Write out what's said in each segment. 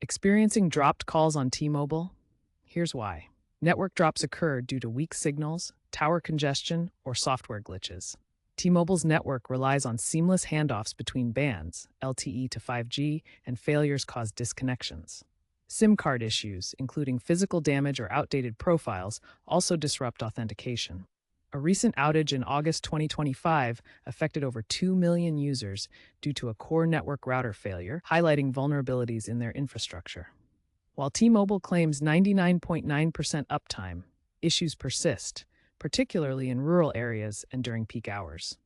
Experiencing dropped calls on T-Mobile? Here's why. Network drops occur due to weak signals, tower congestion, or software glitches. T-Mobile's network relies on seamless handoffs between bands, LTE to 5G, and failures cause disconnections. SIM card issues, including physical damage or outdated profiles, also disrupt authentication. A recent outage in August 2025 affected over 2 million users due to a core network router failure, highlighting vulnerabilities in their infrastructure. While T-Mobile claims 99.9% uptime, issues persist, particularly in rural areas and during peak hours.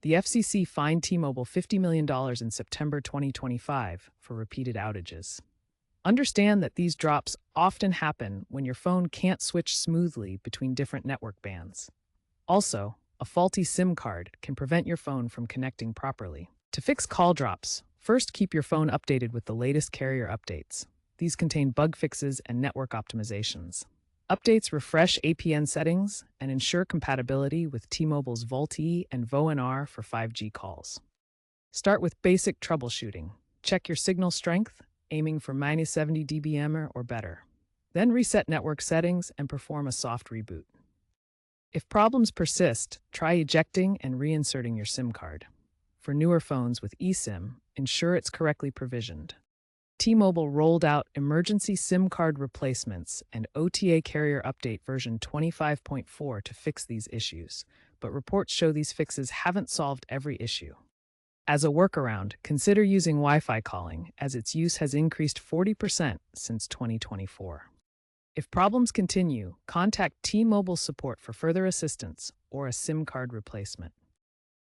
The FCC fined T-Mobile $50 million in September 2025 for repeated outages. Understand that these drops often happen when your phone can't switch smoothly between different network bands. Also, a faulty SIM card can prevent your phone from connecting properly. To fix call drops, first keep your phone updated with the latest carrier updates. These contain bug fixes and network optimizations. Updates refresh APN settings and ensure compatibility with T-Mobile's VoLTE and VoNR for 5G calls. Start with basic troubleshooting. Check your signal strength, aiming for -70 dBm or better. Then reset network settings and perform a soft reboot. If problems persist, try ejecting and reinserting your SIM card. For newer phones with eSIM, ensure it's correctly provisioned. T-Mobile rolled out emergency SIM card replacements and OTA carrier update version 25.4 to fix these issues, but reports show these fixes haven't solved every issue. As a workaround, consider using Wi-Fi calling, as its use has increased 40% since 2024. If problems continue, contact T-Mobile support for further assistance or a SIM card replacement.